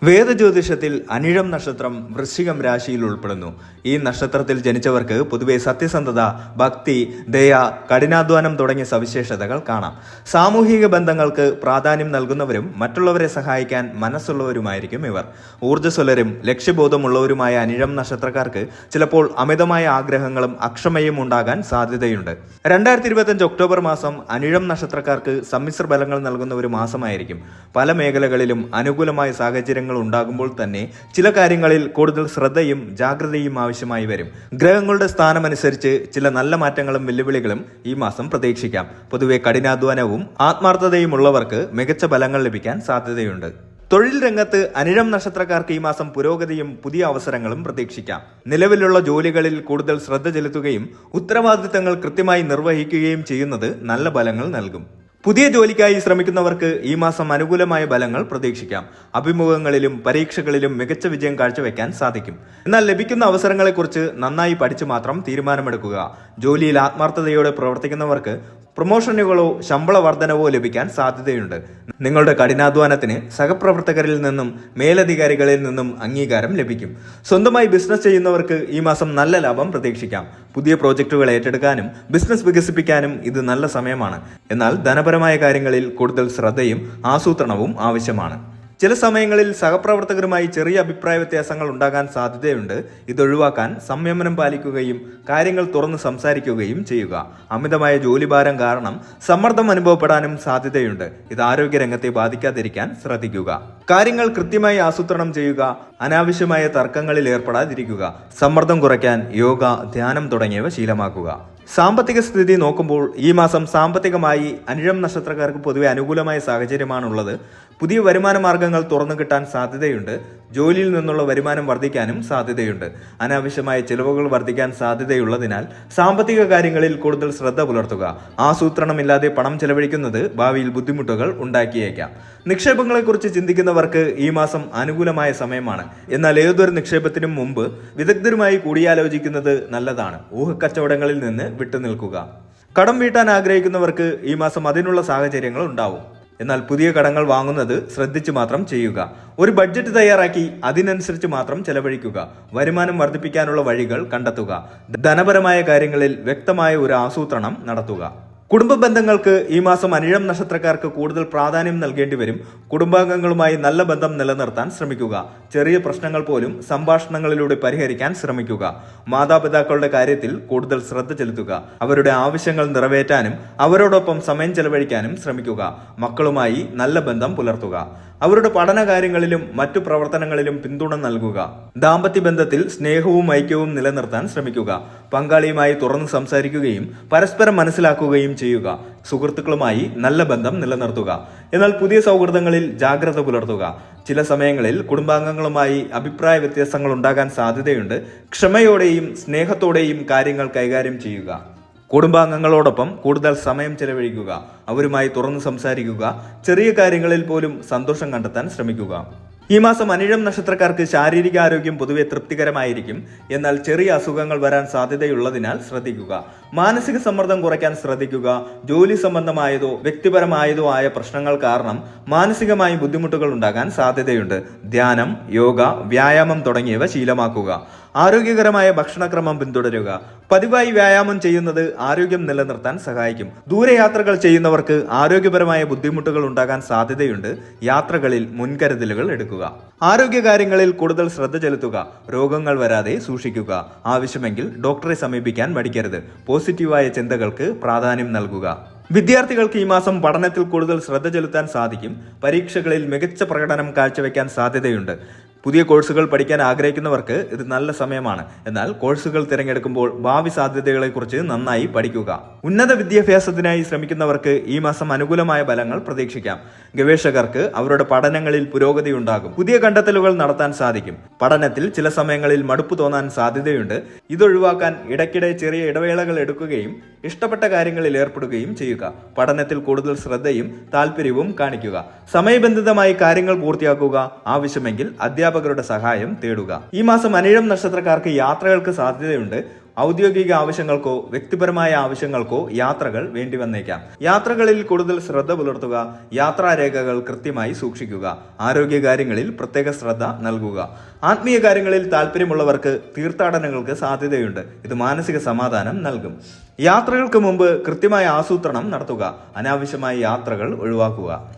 വേദജ്യോതിഷത്തിൽ അനിഴം നക്ഷത്രം വൃശ്ചികം രാശിയിൽ ഉൾപ്പെടുന്നു. ഈ നക്ഷത്രത്തിൽ ജനിച്ചവർക്ക് പൊതുവെ സത്യസന്ധത, ഭക്തി, ദയ, കഠിനാധ്വാനം തുടങ്ങിയ സവിശേഷതകൾ കാണാം. സാമൂഹിക ബന്ധങ്ങൾക്ക് പ്രാധാന്യം നൽകുന്നവരും മറ്റുള്ളവരെ സഹായിക്കാൻ മനസ്സുള്ളവരുമായിരിക്കും ഇവർ. ഊർജ്ജസ്വലരും ലക്ഷ്യബോധമുള്ളവരുമായ അനിഴം നക്ഷത്രക്കാർക്ക് ചിലപ്പോൾ അമിതമായ ആഗ്രഹങ്ങളും അക്ഷമയും ഉണ്ടാകാൻ സാധ്യതയുണ്ട്. 2025 ഒക്ടോബർ മാസം അനിഴം നക്ഷത്രക്കാർക്ക് സമ്മിശ്ര ഫലങ്ങൾ നൽകുന്ന ഒരു മാസമായിരിക്കും. പല മേഖലകളിലും അനുകൂലമായ സാഹചര്യങ്ങൾ ഉണ്ടാകുമ്പോൾ തന്നെ ചില കാര്യങ്ങളിൽ കൂടുതൽ ശ്രദ്ധയും ജാഗ്രതയും ആവശ്യമായി വരും. ഗ്രഹങ്ങളുടെ സ്ഥാനമനുസരിച്ച് ചില നല്ല മാറ്റങ്ങളും വെല്ലുവിളികളും ഈ മാസം പ്രതീക്ഷിക്കാം. പൊതുവെ കഠിനാധ്വാനവും ആത്മാർത്ഥതയും ഉള്ളവർക്ക് മികച്ച ഫലങ്ങൾ ലഭിക്കാൻ സാധ്യതയുണ്ട്. തൊഴിൽ രംഗത്ത് അനിഴം നക്ഷത്രക്കാർക്ക് ഈ മാസം പുരോഗതിയും പുതിയ അവസരങ്ങളും പ്രതീക്ഷിക്കാം. നിലവിലുള്ള ജോലികളിൽ കൂടുതൽ ശ്രദ്ധ ചെലുത്തുകയും ഉത്തരവാദിത്തങ്ങൾ കൃത്യമായി നിർവഹിക്കുകയും ചെയ്യുന്നത് നല്ല ഫലങ്ങൾ നൽകും. പുതിയ ജോലിക്കായി ശ്രമിക്കുന്നവർക്ക് ഈ മാസം അനുകൂലമായ ഫലങ്ങൾ പ്രതീക്ഷിക്കാം. അഭിമുഖങ്ങളിലും പരീക്ഷകളിലും മികച്ച വിജയം കാഴ്ചവെക്കാൻ സാധിക്കും. എന്നാൽ ലഭിക്കുന്ന അവസരങ്ങളെക്കുറിച്ച് നന്നായി പഠിച്ചു മാത്രം തീരുമാനമെടുക്കുക. ജോലിയിൽ ആത്മാർത്ഥതയോടെ പ്രവർത്തിക്കുന്നവർക്ക് പ്രൊമോഷനുകളോ ശമ്പള വർധനവോ ലഭിക്കാൻ സാധ്യതയുണ്ട്. നിങ്ങളുടെ കഠിനാധ്വാനത്തിന് സഹപ്രവർത്തകരിൽ നിന്നും മേലധികാരികളിൽ നിന്നും അംഗീകാരം ലഭിക്കും. സ്വന്തമായി ബിസിനസ് ചെയ്യുന്നവർക്ക് ഈ മാസം നല്ല ലാഭം പ്രതീക്ഷിക്കാം. പുതിയ പ്രോജക്റ്റുകൾ ഏറ്റെടുക്കാനും ബിസിനസ് വികസിപ്പിക്കാനും ഇത് നല്ല സമയമാണ്. എന്നാൽ ധനപരമായ കാര്യങ്ങളിൽ കൂടുതൽ ശ്രദ്ധയും ആസൂത്രണവും ആവശ്യമാണ്. ചില സമയങ്ങളിൽ സഹപ്രവർത്തകരുമായി ചെറിയ അഭിപ്രായ വ്യത്യാസങ്ങൾ ഉണ്ടാകാൻ സാധ്യതയുണ്ട്. ഇതൊഴിവാക്കാൻ സംയമനം പാലിക്കുകയും കാര്യങ്ങൾ തുറന്ന് സംസാരിക്കുകയും ചെയ്യുക. അമിതമായ ജോലിഭാരം കാരണം സമ്മർദ്ദം അനുഭവപ്പെടാനും സാധ്യതയുണ്ട്. ഇത് ആരോഗ്യരംഗത്തെ ബാധിക്കാതിരിക്കാൻ ശ്രദ്ധിക്കുക. കാര്യങ്ങൾ കൃത്യമായി ആസൂത്രണം ചെയ്യുക. അനാവശ്യമായ തർക്കങ്ങളിൽ ഏർപ്പെടാതിരിക്കുക. സമ്മർദ്ദം കുറയ്ക്കാൻ യോഗ, ധ്യാനം തുടങ്ങിയവ ശീലമാക്കുക. സാമ്പത്തിക സ്ഥിതി നോക്കുമ്പോൾ ഈ മാസം സാമ്പത്തികമായി അനിഴം നക്ഷത്രക്കാർക്ക് പൊതുവെ അനുകൂലമായ സാഹചര്യമാണുള്ളത്. പുതിയ വരുമാന മാർഗങ്ങൾ തുറന്നു കിട്ടാൻ സാധ്യതയുണ്ട്. ജോലിയിൽ നിന്നുള്ള വരുമാനം വർദ്ധിക്കാനും സാധ്യതയുണ്ട്. അനാവശ്യമായ ചിലവുകൾ വർദ്ധിക്കാൻ സാധ്യതയുള്ളതിനാൽ സാമ്പത്തിക കാര്യങ്ങളിൽ കൂടുതൽ ശ്രദ്ധ പുലർത്തുക. ആസൂത്രണമില്ലാതെ പണം ചെലവഴിക്കുന്നത് ഭാവിയിൽ ബുദ്ധിമുട്ടുകൾ ഉണ്ടാക്കിയേക്കാം. നിക്ഷേപങ്ങളെക്കുറിച്ച് ചിന്തിക്കുന്നവർക്ക് ഈ മാസം അനുകൂലമായ സമയമാണ്. എന്നാൽ ഏതൊരു നിക്ഷേപത്തിനും മുമ്പ് വിദഗ്ധരുമായി കൂടിയാലോചിക്കുന്നത് നല്ലതാണ്. ഊഹക്കച്ചവടങ്ങളിൽ നിന്ന് വിട്ടുനിൽക്കുക. കടം വീട്ടാൻ ആഗ്രഹിക്കുന്നവർക്ക് ഈ മാസം അതിനുള്ള സാഹചര്യങ്ങൾ ഉണ്ടാവും. എന്നാൽ പുതിയ കടങ്ങൾ വാങ്ങുന്നത് ശ്രദ്ധിച്ചു മാത്രം ചെയ്യുക. ഒരു ബഡ്ജറ്റ് തയ്യാറാക്കി അതിനനുസരിച്ച് മാത്രം ചെലവഴിക്കുക. വരുമാനം വർദ്ധിപ്പിക്കാനുള്ള വഴികൾ കണ്ടെത്തുക. ധനപരമായ കാര്യങ്ങളിൽ വ്യക്തമായ ഒരു ആസൂത്രണം നടത്തുക. കുടുംബ ബന്ധങ്ങൾക്ക് ഈ മാസം അനിഴം നക്ഷത്രക്കാർക്ക് കൂടുതൽ പ്രാധാന്യം നൽകേണ്ടി വരും. കുടുംബാംഗങ്ങളുമായി നല്ല ബന്ധം നിലനിർത്താൻ ശ്രമിക്കുക. ചെറിയ പ്രശ്നങ്ങൾ പോലും സംഭാഷണങ്ങളിലൂടെ പരിഹരിക്കാൻ ശ്രമിക്കുക. മാതാപിതാക്കളുടെ കാര്യത്തിൽ കൂടുതൽ ശ്രദ്ധ ചെലുത്തുക. അവരുടെ ആവശ്യങ്ങൾ നിറവേറ്റാനും അവരോടൊപ്പം സമയം ചെലവഴിക്കാനും ശ്രമിക്കുക. മക്കളുമായി നല്ല ബന്ധം പുലർത്തുക. അവരുടെ പഠനകാര്യങ്ങളിലും മറ്റു പ്രവർത്തനങ്ങളിലും പിന്തുണ നൽകുക. ദാമ്പത്യ ബന്ധത്തിൽ സ്നേഹവും ഐക്യവും നിലനിർത്താൻ ശ്രമിക്കുക. പങ്കാളിയുമായി തുറന്നു സംസാരിക്കുകയും പരസ്പരം മനസ്സിലാക്കുകയും ചെയ്യുക. സുഹൃത്തുക്കളുമായി നല്ല ബന്ധം നിലനിർത്തുക. എന്നാൽ പുതിയ സൗഹൃദങ്ങളിൽ ജാഗ്രത പുലർത്തുക. ചില സമയങ്ങളിൽ കുടുംബാംഗങ്ങളുമായി അഭിപ്രായ വ്യത്യാസങ്ങൾ ഉണ്ടാകാൻ സാധ്യതയുണ്ട്. ക്ഷമയോടെയും സ്നേഹത്തോടെയും കാര്യങ്ങൾ കൈകാര്യം ചെയ്യുക. കുടുംബാംഗങ്ങളോടൊപ്പം കൂടുതൽ സമയം ചെലവഴിക്കുക. അവരുമായി തുറന്നു സംസാരിക്കുക. ചെറിയ കാര്യങ്ങളിൽ പോലും സന്തോഷം കണ്ടെത്താൻ ശ്രമിക്കുക. ഈ മാസം അനിഴം നക്ഷത്രക്കാർക്ക് ശാരീരിക ആരോഗ്യം പൊതുവെ തൃപ്തികരമായിരിക്കും. എന്നാൽ ചെറിയ അസുഖങ്ങൾ വരാൻ സാധ്യതയുള്ളതിനാൽ ശ്രദ്ധിക്കുക. മാനസിക സമ്മർദ്ദം കുറയ്ക്കാൻ ശ്രദ്ധിക്കുക. ജോലി സംബന്ധമായതോ വ്യക്തിപരമായതോ ആയ പ്രശ്നങ്ങൾ കാരണം മാനസികമായി ബുദ്ധിമുട്ടുകൾ ഉണ്ടാകാൻ സാധ്യതയുണ്ട്. ധ്യാനം, യോഗ, വ്യായാമം തുടങ്ങിയവ ശീലമാക്കുക. ആരോഗ്യകരമായ ഭക്ഷണക്രമം പിന്തുടരുക. പതിവായി വ്യായാമം ചെയ്യുന്നത് ആരോഗ്യം നിലനിർത്താൻ സഹായിക്കും. ദൂരയാത്രകൾ ചെയ്യുന്നവർക്ക് ആരോഗ്യപരമായ ബുദ്ധിമുട്ടുകൾ ഉണ്ടാകാൻ സാധ്യതയുണ്ട്. യാത്രകളിൽ മുൻകരുതലുകൾ എടുക്കുക. ആരോഗ്യകാര്യങ്ങളിൽ കൂടുതൽ ശ്രദ്ധ ചെലുത്തുക. രോഗങ്ങൾ വരാതെ സൂക്ഷിക്കുക. ആവശ്യമെങ്കിൽ ഡോക്ടറെ സമീപിക്കാൻ മടിക്കരുത്. പോസിറ്റീവായ ചിന്തകൾക്ക് പ്രാധാന്യം നൽകുക. വിദ്യാർത്ഥികൾക്ക് ഈ മാസം പഠനത്തിൽ കൂടുതൽ ശ്രദ്ധ ചെലുത്താൻ സാധിക്കും. പരീക്ഷകളിൽ മികച്ച പ്രകടനം കാഴ്ചവെക്കാൻ സാധ്യതയുണ്ട്. പുതിയ കോഴ്സുകൾ പഠിക്കാൻ ആഗ്രഹിക്കുന്നവർക്ക് ഇത് നല്ല സമയമാണ്. എന്നാൽ കോഴ്സുകൾ തിരഞ്ഞെടുക്കുമ്പോൾ ഭാവി സാധ്യതകളെക്കുറിച്ച് നന്നായി പഠിക്കുക. ഉന്നത വിദ്യാഭ്യാസത്തിനായി ശ്രമിക്കുന്നവർക്ക് ഈ മാസം അനുകൂലമായ ഫലങ്ങൾ പ്രതീക്ഷിക്കാം. ഗവേഷകർക്ക് അവരുടെ പഠനങ്ങളിൽ പുരോഗതി ഉണ്ടാകും. പുതിയ കണ്ടെത്തലുകൾ നടത്താൻ സാധിക്കും. പഠനത്തിൽ ചില സമയങ്ങളിൽ മടുപ്പ് തോന്നാൻ സാധ്യതയുണ്ട്. ഇതൊഴിവാക്കാൻ ഇടയ്ക്കിടെ ചെറിയ ഇടവേളകൾ എടുക്കുകയും ഇഷ്ടപ്പെട്ട കാര്യങ്ങളിൽ ഏർപ്പെടുകയും ചെയ്യുക. പഠനത്തിൽ കൂടുതൽ ശ്രദ്ധയും താല്പര്യവും കാണിക്കുക. സമയബന്ധിതമായി കാര്യങ്ങൾ പൂർത്തിയാക്കുക. ആവശ്യമെങ്കിൽ അധ്യാപകരുടെ സഹായം തേടുക. ഈ മാസം അനിഴം നക്ഷത്രക്കാർക്ക് യാത്രകൾക്ക് സാധ്യതയുണ്ട്. ഔദ്യോഗിക ആവശ്യങ്ങൾക്കോ വ്യക്തിപരമായ ആവശ്യങ്ങൾക്കോ യാത്രകൾ വേണ്ടി വന്നേക്കാം. യാത്രകളിൽ കൂടുതൽ ശ്രദ്ധ പുലർത്തുക. യാത്രാരേഖകൾ കൃത്യമായി സൂക്ഷിക്കുക. ആരോഗ്യകാര്യങ്ങളിൽ പ്രത്യേക ശ്രദ്ധ നൽകുക. ആത്മീയ കാര്യങ്ങളിൽ താല്പര്യമുള്ളവർക്ക് തീർത്ഥാടനങ്ങൾക്ക് സാധ്യതയുണ്ട്. ഇത് മാനസിക സമാധാനം നൽകും. യാത്രകൾക്ക് മുമ്പ് കൃത്യമായ ആസൂത്രണം നടത്തുക. അനാവശ്യമായ യാത്രകൾ ഒഴിവാക്കുക.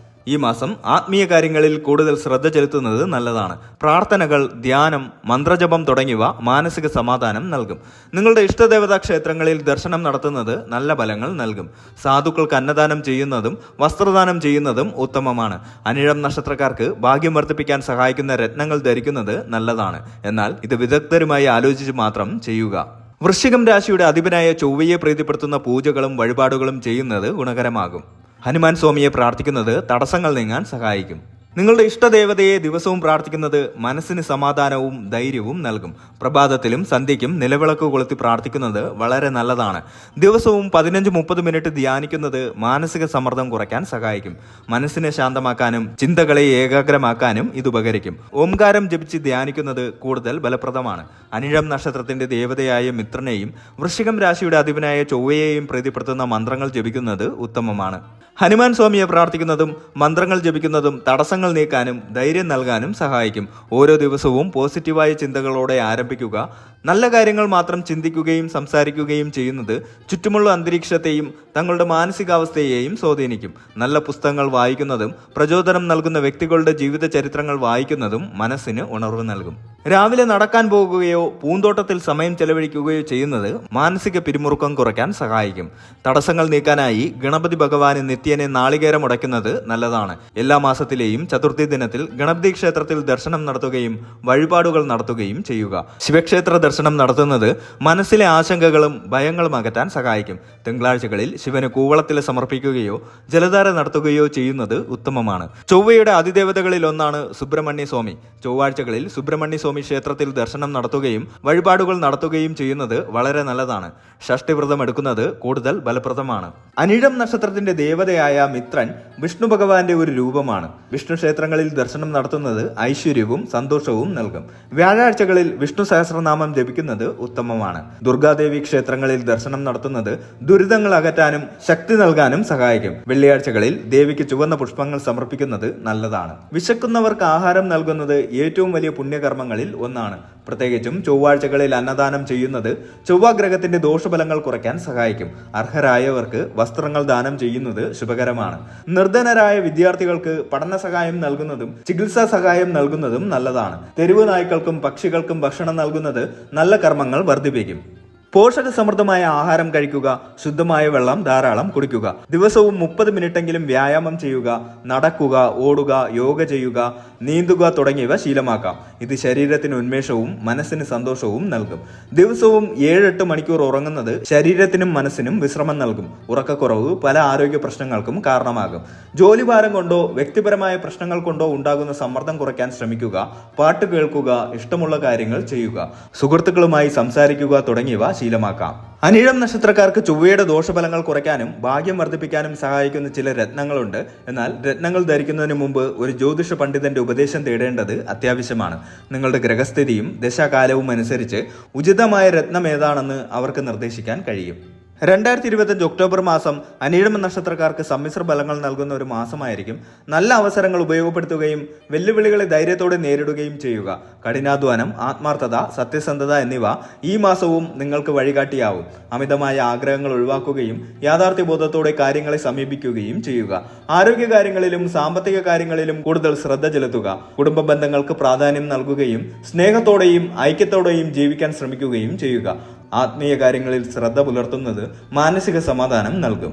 ഈ മാസം ആത്മീയ കാര്യങ്ങളിൽ കൂടുതൽ ശ്രദ്ധ ചെലുത്തുന്നത് നല്ലതാണ്. പ്രാർത്ഥനകൾ, ധ്യാനം, മന്ത്രജപം തുടങ്ങിയവ മാനസിക സമാധാനം നൽകും. നിങ്ങളുടെ ഇഷ്ടദേവതാ ക്ഷേത്രങ്ങളിൽ ദർശനം നടത്തുന്നത് നല്ല ഫലങ്ങൾ നൽകും. സാധുക്കൾക്ക് അന്നദാനം ചെയ്യുന്നതും വസ്ത്രദാനം ചെയ്യുന്നതും ഉത്തമമാണ്. അനിഴം നക്ഷത്രക്കാർക്ക് ഭാഗ്യം വർദ്ധിപ്പിക്കാൻ സഹായിക്കുന്ന രത്നങ്ങൾ ധരിക്കുന്നത് നല്ലതാണ്. എന്നാൽ ഇത് വിദഗ്ധരുമായി ആലോചിച്ച് മാത്രം ചെയ്യുക. വൃശ്ചികം രാശിയുടെ അധിപനായ ചൊവ്വയെ പ്രീതിപ്പെടുത്തുന്ന പൂജകളും വഴിപാടുകളും ചെയ്യുന്നത് ഗുണകരമാകും. ഹനുമാൻ സ്വാമിയെ പ്രാർത്ഥിക്കുന്നത് തടസ്സങ്ങൾ നീങ്ങാൻ സഹായിക്കും. നിങ്ങളുടെ ഇഷ്ടദേവതയെ ദിവസവും പ്രാർത്ഥിക്കുന്നത് മനസ്സിന് സമാധാനവും ധൈര്യവും നൽകും. പ്രഭാതത്തിലും സന്ധ്യയ്ക്കും നിലവിളക്ക് കൊളുത്തി പ്രാർത്ഥിക്കുന്നത് വളരെ നല്ലതാണ്. ദിവസവും 15-30 മിനിറ്റ് ധ്യാനിക്കുന്നത് മാനസിക സമ്മർദ്ദം കുറയ്ക്കാൻ സഹായിക്കും. മനസ്സിനെ ശാന്തമാക്കാനും ചിന്തകളെ ഏകാഗ്രമാക്കാനും ഇത് ഉപകരിക്കും. ഓംകാരം ജപിച്ച് ധ്യാനിക്കുന്നത് കൂടുതൽ ഫലപ്രദമാണ്. അനിഴം നക്ഷത്രത്തിന്റെ ദേവതയായ മിത്രനെയും വൃശ്ചികം രാശിയുടെ അധിപനായ ചൊവ്വയെയും പ്രീതിപ്പെടുത്തുന്ന മന്ത്രങ്ങൾ ജപിക്കുന്നത് ഉത്തമമാണ്. ഹനുമാൻ സ്വാമിയെ പ്രാർത്ഥിക്കുന്നതും മന്ത്രങ്ങൾ ജപിക്കുന്നതും തടസ്സങ്ങൾ നീക്കാനും ധൈര്യം നൽകാനും സഹായിക്കും. ഓരോ ദിവസവും പോസിറ്റീവായ ചിന്തകളോടെ ആരംഭിക്കുക. നല്ല കാര്യങ്ങൾ മാത്രം ചിന്തിക്കുകയും സംസാരിക്കുകയും ചെയ്യുന്നത് ചുറ്റുമുള്ള അന്തരീക്ഷത്തെയും തങ്ങളുടെ മാനസികാവസ്ഥയെയും സ്വാധീനിക്കും. നല്ല പുസ്തകങ്ങൾ വായിക്കുന്നതും പ്രചോദനം നൽകുന്ന വ്യക്തികളുടെ ജീവിത ചരിത്രങ്ങൾ വായിക്കുന്നതും മനസ്സിന് ഉണർവ് നൽകും. രാവിലെ നടക്കാൻ പോകുകയോ പൂന്തോട്ടത്തിൽ സമയം ചെലവഴിക്കുകയോ ചെയ്യുന്നത് മാനസിക പിരിമുറുക്കം കുറയ്ക്കാൻ സഹായിക്കും. തടസ്സങ്ങൾ നീക്കാനായി ഗണപതി ഭഗവാന് നിത്യേനെ നാളികേരം ഉടയ്ക്കുന്നത് നല്ലതാണ്. എല്ലാ മാസത്തിലെയും ചതുർത്ഥി ദിനത്തിൽ ഗണപതി ക്ഷേത്രത്തിൽ ദർശനം നടത്തുകയും വഴിപാടുകൾ നടത്തുകയും ചെയ്യുക. ശിവക്ഷേത്ര ദർശനം നടത്തുന്നത് മനസ്സിലെ ആശങ്കകളും ഭയങ്ങളും അകറ്റാൻ സഹായിക്കും. തിങ്കളാഴ്ചകളിൽ ശിവന് കൂവളത്തില സമർപ്പിക്കുകയോ ജലധാര നടത്തുകയോ ചെയ്യുന്നത് ഉത്തമമാണ്. ചൊവ്വയുടെ അതിദേവതകളിൽ ഒന്നാണ് സുബ്രഹ്മണ്യ സ്വാമി. ചൊവ്വാഴ്ചകളിൽ സുബ്രഹ്മണ്യ സ്വാമി ക്ഷേത്രത്തിൽ ദർശനം നടത്തുകയും വഴിപാടുകൾ നടത്തുകയും ചെയ്യുന്നത് വളരെ നല്ലതാണ്. ഷഷ്ടിവ്രതം എടുക്കുന്നത് കൂടുതൽ ഫലപ്രദമാണ്. അനിഴം നക്ഷത്രത്തിന്റെ ദേവതയായ മിത്രൻ വിഷ്ണു ഭഗവാന്റെ ഒരു രൂപമാണ്. വിഷ്ണു ക്ഷേത്രങ്ങളിൽ ദർശനം നടത്തുന്നത് ഐശ്വര്യവും സന്തോഷവും നൽകും. വ്യാഴാഴ്ചകളിൽ വിഷ്ണു സഹസ്രനാമം ജപിക്കുന്നത് ഉത്തമമാണ്. ദുർഗാദേവി ക്ഷേത്രങ്ങളിൽ ദർശനം നടത്തുന്നത് ദുരിതങ്ങൾ അകറ്റാനും ശക്തി നൽകാനും സഹായിക്കും. വെള്ളിയാഴ്ചകളിൽ ദേവിക്ക് ചുവന്ന പുഷ്പങ്ങൾ സമർപ്പിക്കുന്നത് നല്ലതാണ്. വിശക്കുന്നവർക്ക് ആഹാരം നൽകുന്നത് ഏറ്റവും വലിയ പുണ്യകർമ്മങ്ങളിൽ ഒന്നാണ്. പ്രത്യേകിച്ചും ചൊവ്വാഴ്ചകളിൽ അന്നദാനം ചെയ്യുന്നത് ചൊവ്വാഗ്രഹത്തിന്റെ ദോഷഫലങ്ങൾ കുറയ്ക്കാൻ സഹായിക്കും. അർഹരായവർക്ക് വസ്ത്രങ്ങൾ ദാനം ചെയ്യുന്നത് ശുഭകരമാണ്. നിർധനരായ വിദ്യാർത്ഥികൾക്ക് പഠന സഹായം നൽകുന്നതും ചികിത്സാ സഹായം നൽകുന്നതും നല്ലതാണ്. തെരുവ് നായ്ക്കൾക്കും പക്ഷികൾക്കും ഭക്ഷണം നൽകുന്നത് നല്ല കർമ്മങ്ങൾ വർദ്ധിപ്പിക്കും. പോഷക സമൃദ്ധമായ ആഹാരം കഴിക്കുക. ശുദ്ധമായ വെള്ളം ധാരാളം കുടിക്കുക. ദിവസവും 30 മിനിറ്റെങ്കിലും വ്യായാമം ചെയ്യുക. നടക്കുക, ഓടുക, യോഗ ചെയ്യുക, നീന്തുക തുടങ്ങിയവ ശീലമാക്കാം. ഇത് ശരീരത്തിന് ഉന്മേഷവും മനസ്സിന് സന്തോഷവും നൽകും. ദിവസവും 7-8 മണിക്കൂർ ഉറങ്ങുന്നത് ശരീരത്തിനും മനസ്സിനും വിശ്രമം നൽകും. ഉറക്കക്കുറവ് പല ആരോഗ്യ പ്രശ്നങ്ങൾക്കും കാരണമാകും. ജോലിഭാരം കൊണ്ടോ വ്യക്തിപരമായ പ്രശ്നങ്ങൾ കൊണ്ടോ ഉണ്ടാകുന്ന സമ്മർദ്ദം കുറയ്ക്കാൻ ശ്രമിക്കുക. പാട്ട് കേൾക്കുക, ഇഷ്ടമുള്ള കാര്യങ്ങൾ ചെയ്യുക, സുഹൃത്തുക്കളുമായി സംസാരിക്കുക തുടങ്ങിയവ ശീലമാക്കാം. അനിഴം നക്ഷത്രക്കാർക്ക് ചൊവ്വയുടെ ദോഷഫലങ്ങൾ കുറയ്ക്കാനും ഭാഗ്യം വർദ്ധിപ്പിക്കാനും സഹായിക്കുന്ന ചില രത്നങ്ങളുണ്ട്. എന്നാൽ രത്നങ്ങൾ ധരിക്കുന്നതിന് മുമ്പ് ഒരു ജ്യോതിഷ പണ്ഡിതന്റെ ഉപദേശം തേടേണ്ടത് അത്യാവശ്യമാണ്. നിങ്ങളുടെ ഗ്രഹസ്ഥിതിയും ദശാകാലവും അനുസരിച്ച് ഉചിതമായ രത്നം ഏതാണെന്ന് അവർക്ക് നിർദ്ദേശിക്കാൻ കഴിയും. 2025 ഒക്ടോബർ മാസം അനിഴം നക്ഷത്രക്കാർക്ക് സമ്മിശ്ര ഫലങ്ങൾ നൽകുന്ന ഒരു മാസമായിരിക്കും. നല്ല അവസരങ്ങൾ ഉപയോഗപ്പെടുത്തുകയും വെല്ലുവിളികളെ ധൈര്യത്തോടെ നേരിടുകയും ചെയ്യുക. കഠിനാധ്വാനം, ആത്മാർത്ഥത, സത്യസന്ധത എന്നിവ ഈ മാസവും നിങ്ങൾക്ക് വഴികാട്ടിയാവും. അമിതമായ ആഗ്രഹങ്ങൾ ഒഴിവാക്കുകയും യാഥാർത്ഥ്യബോധത്തോടെ കാര്യങ്ങളെ സമീപിക്കുകയും ചെയ്യുക. ആരോഗ്യകാര്യങ്ങളിലും സാമ്പത്തിക കാര്യങ്ങളിലും കൂടുതൽ ശ്രദ്ധ ചെലുത്തുക. കുടുംബ ബന്ധങ്ങൾക്ക് പ്രാധാന്യം നൽകുകയും സ്നേഹത്തോടെയും ഐക്യത്തോടെയും ജീവിക്കാൻ ശ്രമിക്കുകയും ചെയ്യുക. ആത്മീയ കാര്യങ്ങളിൽ ശ്രദ്ധ പുലർത്തുന്നത് മാനസിക സമാധാനം നൽകും.